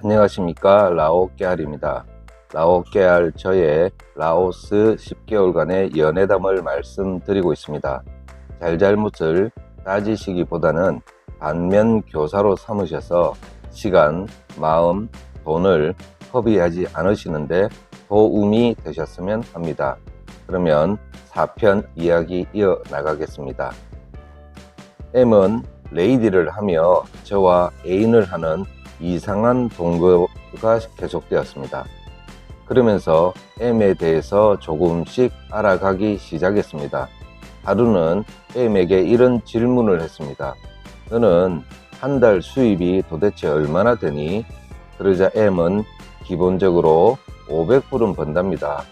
안녕하십니까. 라오깨알입니다. 라오깨알 저의 라오스 10개월간의 연애담을 말씀드리고 있습니다. 잘잘못을 따지시기보다는 반면 교사로 삼으셔서 시간, 마음, 돈을 허비하지 않으시는데 도움이 되셨으면 합니다. 그러면 4편 이야기 이어나가겠습니다. M은 레이디를 하며 저와 애인을 하는 이상한 동거가 계속되었습니다. 그러면서 M에 대해서 조금씩 알아가기 시작했습니다. 하루는 M에게 이런 질문을 했습니다. 너는 한 달 수입이 도대체 얼마나 되니? 그러자 M은 기본적으로 500불은 번답니다.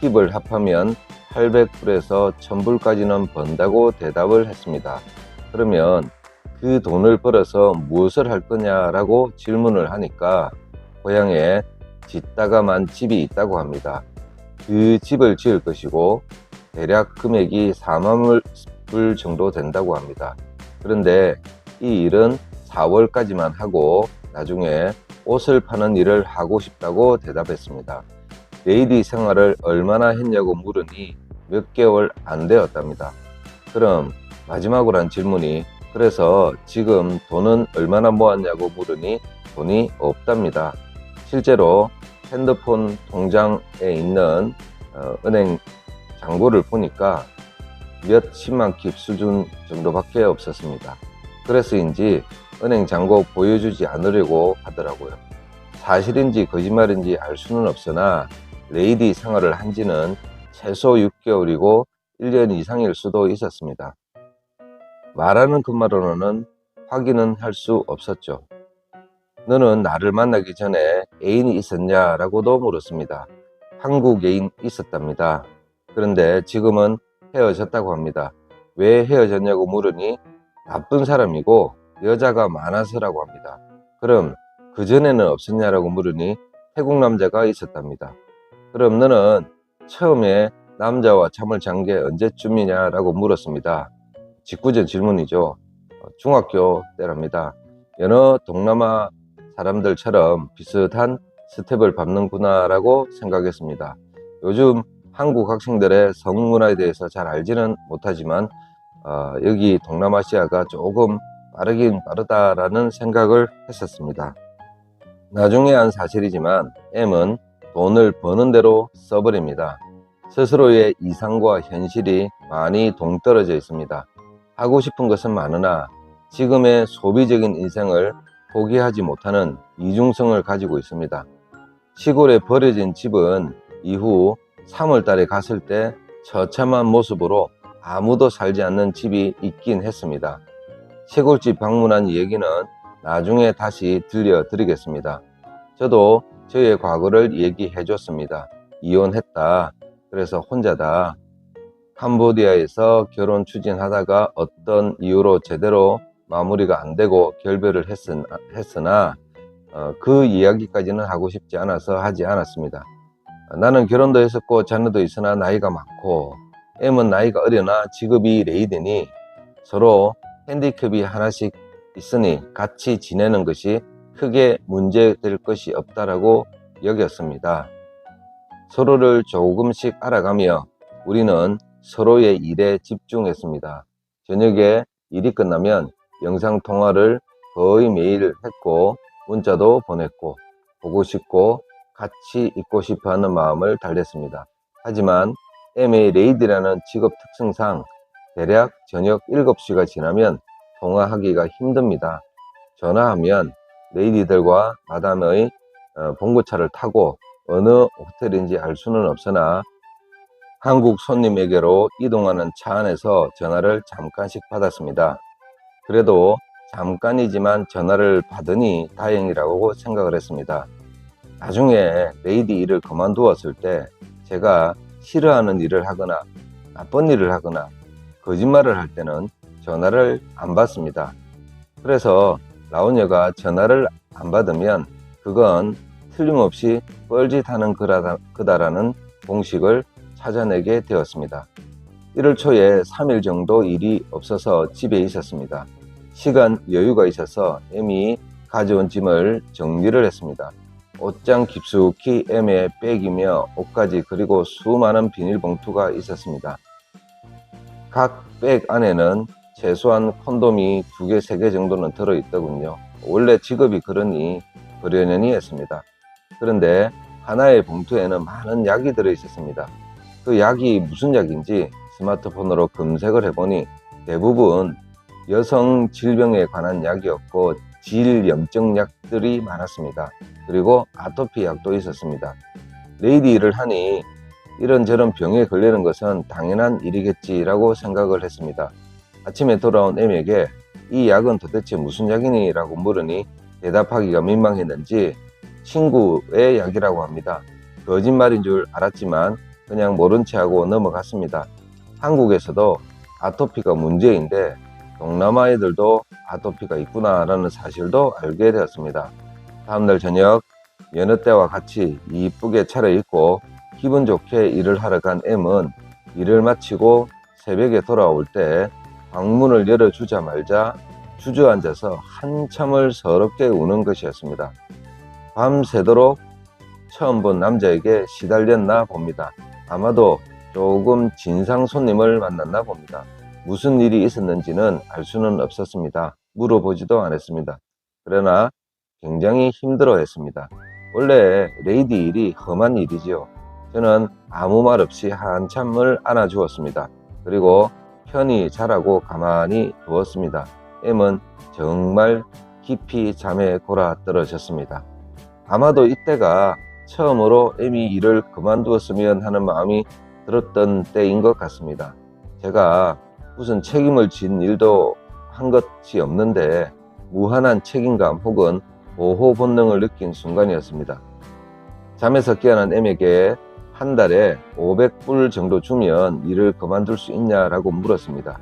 팁을 합하면 800불에서 1000불까지는 번다고 대답을 했습니다. 그러면 그 돈을 벌어서 무엇을 할 거냐라고 질문을 하니까 고향에 짓다가만 집이 있다고 합니다. 그 집을 지을 것이고 대략 금액이 4만 불 정도 된다고 합니다. 그런데 이 일은 4월까지만 하고 나중에 옷을 파는 일을 하고 싶다고 대답했습니다. 레이디 생활을 얼마나 했냐고 물으니 몇 개월 안 되었답니다. 그럼 마지막으로 한 질문이 그래서 지금 돈은 얼마나 모았냐고 물으니 돈이 없답니다. 실제로 핸드폰 통장에 있는 은행 잔고를 보니까 몇십만 킵 수준 정도밖에 없었습니다. 그래서인지 은행 잔고 보여주지 않으려고 하더라고요. 사실인지 거짓말인지 알 수는 없으나 레이디 생활을 한 지는 최소 6개월이고 1년 이상일 수도 있었습니다. 말하는 것만으로는 확인은 할 수 없었죠. 너는 나를 만나기 전에 애인이 있었냐? 라고도 물었습니다. 한국 애인 있었답니다. 그런데 지금은 헤어졌다고 합니다. 왜 헤어졌냐고 물으니 나쁜 사람이고 여자가 많아서라고 합니다. 그럼 그전에는 없었냐라고 물으니 태국 남자가 있었답니다. 그럼 너는 처음에 남자와 잠을 잔 게 언제쯤이냐라고 물었습니다. 직구전 질문이죠. 중학교 때랍니다. 여느 동남아 사람들처럼 비슷한 스텝을 밟는구나 라고 생각했습니다. 요즘 한국 학생들의 성문화에 대해서 잘 알지는 못하지만 여기 동남아시아가 조금 빠르긴 빠르다라는 생각을 했었습니다. 나중에 한 사실이지만 M은 돈을 버는 대로 써버립니다. 스스로의 이상과 현실이 많이 동떨어져 있습니다. 하고 싶은 것은 많으나 지금의 소비적인 인생을 포기하지 못하는 이중성을 가지고 있습니다. 시골에 버려진 집은 이후 3월 달에 갔을 때 처참한 모습으로 아무도 살지 않는 집이 있긴 했습니다. 시골집 방문한 얘기는 나중에 다시 들려드리겠습니다. 저도 저의 과거를 얘기해 줬습니다. 이혼했다. 그래서 혼자다. 캄보디아에서 결혼 추진하다가 어떤 이유로 제대로 마무리가 안 되고 결별을 했으나 그 이야기까지는 하고 싶지 않아서 하지 않았습니다. 나는 결혼도 했었고 자녀도 있으나 나이가 많고 M은 나이가 어려나 직업이 레이드니 서로 핸디캡이 하나씩 있으니 같이 지내는 것이 크게 문제될 것이 없다라고 여겼습니다. 서로를 조금씩 알아가며 우리는 서로의 일에 집중했습니다. 저녁에 일이 끝나면 영상통화를 거의 매일 했고 문자도 보냈고 보고 싶고 같이 있고 싶어하는 마음을 달랬습니다. 하지만 M의 레이디라는 직업 특성상 대략 저녁 7시가 지나면 통화하기가 힘듭니다. 전화하면 레이디들과 마담의 봉고차를 타고 어느 호텔인지 알 수는 없으나 한국 손님에게로 이동하는 차 안에서 전화를 잠깐씩 받았습니다. 그래도 잠깐이지만 전화를 받으니 다행이라고 생각을 했습니다. 나중에 레이디 일을 그만두었을 때 제가 싫어하는 일을 하거나 나쁜 일을 하거나 거짓말을 할 때는 전화를 안 받습니다. 그래서 라오녀가 전화를 안 받으면 그건 틀림없이 뻘짓하는 거다라는 공식을 찾아내게 되었습니다. 1월 초에 3일 정도 일이 없어서 집에 있었습니다. 시간 여유가 있어서 M이 가져온 짐을 정리를 했습니다. 옷장 깊숙이 M의 백이며 옷가지 그리고 수많은 비닐봉투가 있었습니다. 각 백 안에는 최소한 콘돔이 2개, 3개 정도는 들어있더군요. 원래 직업이 그러니 그러려니 했습니다. 그런데 하나의 봉투에는 많은 약이 들어있었습니다. 그 약이 무슨 약인지 스마트폰으로 검색을 해보니 대부분 여성 질병에 관한 약이었고 질염증 약들이 많았습니다. 그리고 아토피 약도 있었습니다. 레이디 일을 하니 이런저런 병에 걸리는 것은 당연한 일이겠지라고 생각을 했습니다. 아침에 돌아온 M에게 이 약은 도대체 무슨 약이니? 라고 물으니 대답하기가 민망했는지 친구의 약이라고 합니다. 거짓말인 줄 알았지만 그냥 모른 채 하고 넘어갔습니다. 한국에서도 아토피가 문제인데 동남아 애들도 아토피가 있구나 라는 사실도 알게 되었습니다. 다음날 저녁 여느 때와 같이 이쁘게 차려입고 기분 좋게 일을 하러 간 M은 일을 마치고 새벽에 돌아올 때 방문을 열어주자마자 주저앉아서 한참을 서럽게 우는 것이었습니다. 밤새도록 처음 본 남자에게 시달렸나 봅니다. 아마도 조금 진상 손님을 만났나 봅니다. 무슨 일이 있었는지는 알 수는 없었습니다. 물어보지도 않았습니다. 그러나 굉장히 힘들어했습니다. 원래 레이디 일이 험한 일이지요. 저는 아무 말 없이 한참을 안아주었습니다. 그리고 편히 자라고 가만히 두었습니다. M은 정말 깊이 잠에 골아 떨어졌습니다. 아마도 이때가 처음으로 M이 일을 그만두었으면 하는 마음이 들었던 때인 것 같습니다. 제가 무슨 책임을 진 일도 한 것이 없는데 무한한 책임감 혹은 보호 본능을 느낀 순간이었습니다. 잠에서 깨어난 M에게 한 달에 500불 정도 주면 일을 그만둘 수 있냐라고 물었습니다.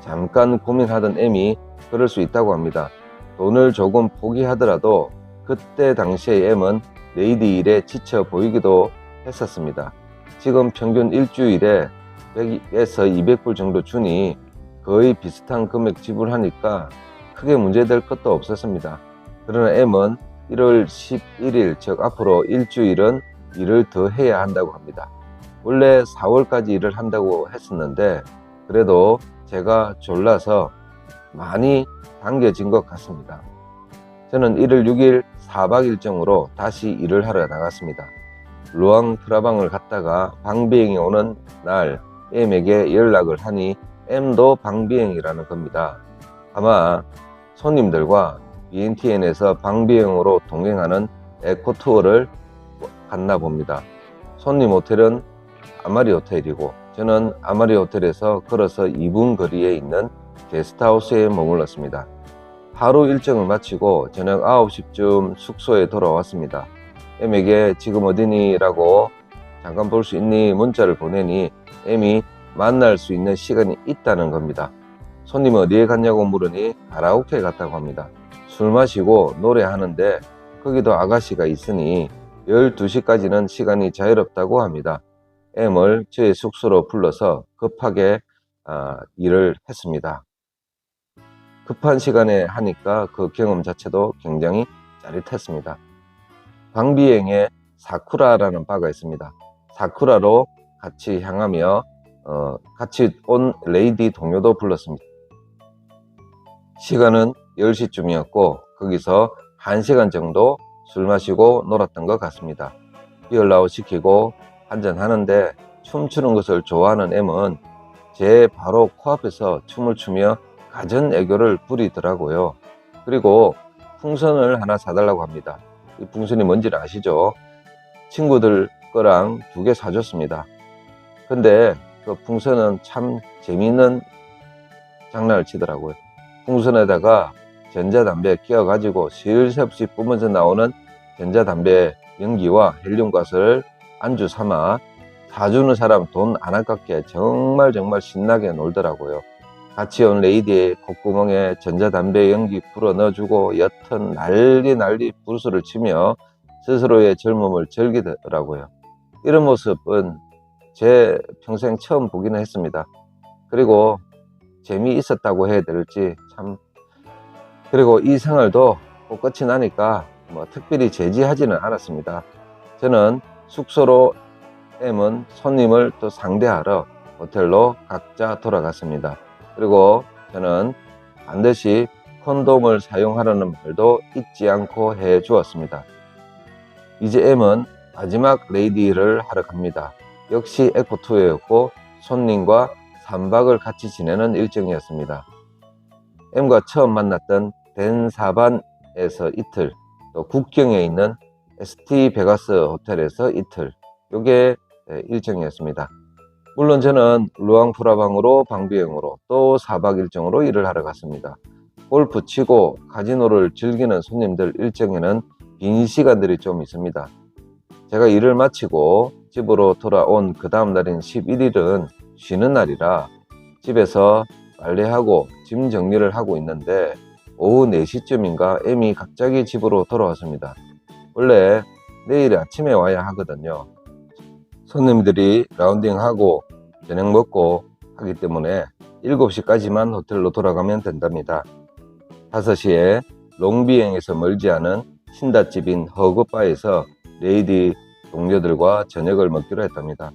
잠깐 고민하던 M이 그럴 수 있다고 합니다. 돈을 조금 포기하더라도 그때 당시의 M은 레이디 일에 지쳐 보이기도 했었습니다. 지금 평균 일주일에 100에서 200불 정도 주니 거의 비슷한 금액 지불하니까 크게 문제될 것도 없었습니다. 그러나 M은 1월 11일, 즉 앞으로 일주일은 일을 더 해야 한다고 합니다. 원래 4월까지 일을 한다고 했었는데 그래도 제가 졸라서 많이 당겨진 것 같습니다. 저는 1월 6일 4박 일정으로 다시 일을 하러 나갔습니다. 루앙 프라방을 갔다가 방비행이 오는 날 M에게 연락을 하니 M도 방비행이라는 겁니다. 아마 손님들과 BNTN에서 방비행으로 동행하는 에코투어를 갔나 봅니다. 손님 호텔은 아마리 호텔이고 저는 아마리 호텔에서 걸어서 2분 거리에 있는 게스트하우스에 머물렀습니다. 하루 일정을 마치고 저녁 9시쯤 숙소에 돌아왔습니다. M에게 지금 어디니? 라고 잠깐 볼 수 있니? 문자를 보내니 M이 만날 수 있는 시간이 있다는 겁니다. 손님은 어디에 갔냐고 물으니 가라오케에 갔다고 합니다. 술 마시고 노래하는데 거기도 아가씨가 있으니 12시까지는 시간이 자유롭다고 합니다. M을 저의 숙소로 불러서 급하게 일을 했습니다. 급한 시간에 하니까 그 경험 자체도 굉장히 짜릿했습니다. 방비행에 사쿠라라는 바가 있습니다. 사쿠라로 같이 향하며 같이 온 레이디 동료도 불렀습니다. 시간은 10시쯤이었고 거기서 1시간 정도 술 마시고 놀았던 것 같습니다. 비얼라웃 시키고 한잔 하는데 춤추는 것을 좋아하는 M은 제 바로 코앞에서 춤을 추며 가전 애교를 부리더라고요. 그리고 풍선을 하나 사달라고 합니다. 이 풍선이 뭔지를 아시죠? 친구들 거랑 2개 사줬습니다. 근데 그 풍선은 참 재미있는 장난을 치더라고요. 풍선에다가 전자담배 끼워가지고 쉴 새 없이 뿜어져 나오는 전자담배 연기와 헬륨가스를 안주 삼아 사주는 사람 돈 안 아깝게 정말 신나게 놀더라고요. 같이 온 레이디의 콧구멍에 전자담배 연기 불어 넣어주고 여튼 난리 불소를 치며 스스로의 젊음을 즐기더라고요. 이런 모습은 제 평생 처음 보기는 했습니다. 그리고 재미있었다고 해야 될지 참, 그리고 이 생활도 끝이 나니까 특별히 제지하지는 않았습니다. 저는 숙소로 M은 손님을 또 상대하러 호텔로 각자 돌아갔습니다. 그리고 저는 반드시 콘돔을 사용하라는 말도 잊지 않고 해 주었습니다. 이제 M은 마지막 레이디를 하러 갑니다. 역시 에코투어였고 손님과 3박을 같이 지내는 일정이었습니다. M과 처음 만났던 벤사반에서 이틀, 또 국경에 있는 ST 베가스 호텔에서 이틀, 요게 일정이었습니다. 물론 저는 루앙프라방으로 방비행으로 또 4박 일정으로 일을 하러 갔습니다. 골프 치고 카지노를 즐기는 손님들 일정에는 빈 시간들이 좀 있습니다. 제가 일을 마치고 집으로 돌아온 그 다음 날인 11일은 쉬는 날이라 집에서 빨래하고 짐 정리를 하고 있는데 오후 4시쯤인가 M이 갑자기 집으로 돌아왔습니다. 원래 내일 아침에 와야 하거든요. 손님들이 라운딩하고 저녁 먹고 하기 때문에 7시까지만 호텔로 돌아가면 된답니다. 5시에 롱비행에서 멀지 않은 신다집인 허그바에서 레이디 동료들과 저녁을 먹기로 했답니다.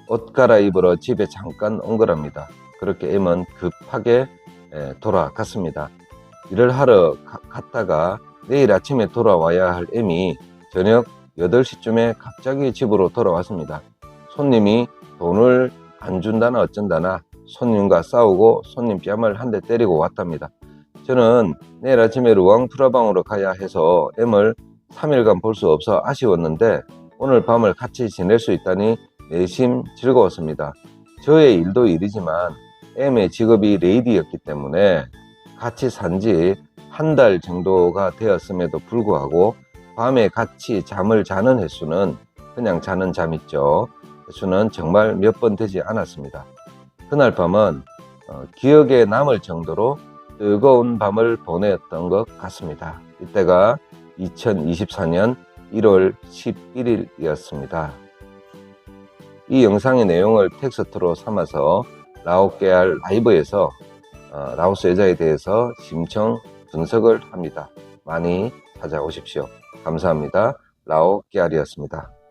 옷 갈아입으러 집에 잠깐 온 거랍니다. 그렇게 M은 급하게 돌아갔습니다. 일을 하러 갔다가 내일 아침에 돌아와야 할 M이 저녁 8시쯤에 갑자기 집으로 돌아왔습니다. 손님이 돈을 안 준다나 어쩐다나 손님과 싸우고 손님 뺨을 한 대 때리고 왔답니다. 저는 내일 아침에 루앙프라방으로 가야 해서 M을 3일간 볼 수 없어 아쉬웠는데 오늘 밤을 같이 지낼 수 있다니 내심 즐거웠습니다. 저의 일도 일이지만 M의 직업이 레이디였기 때문에 같이 산 지 한 달 정도가 되었음에도 불구하고 밤에 같이 잠을 자는 횟수는 그냥 자는 잠 있죠. 횟수는 정말 몇 번 되지 않았습니다. 그날 밤은 기억에 남을 정도로 뜨거운 밤을 보냈던 것 같습니다. 이때가 2024년 1월 11일이었습니다. 이 영상의 내용을 텍스트로 삼아서 라오케알 라이브에서 라오스 여자에 대해서 심층 분석을 합니다. 많이 찾아오십시오. 감사합니다. 라오케알이었습니다.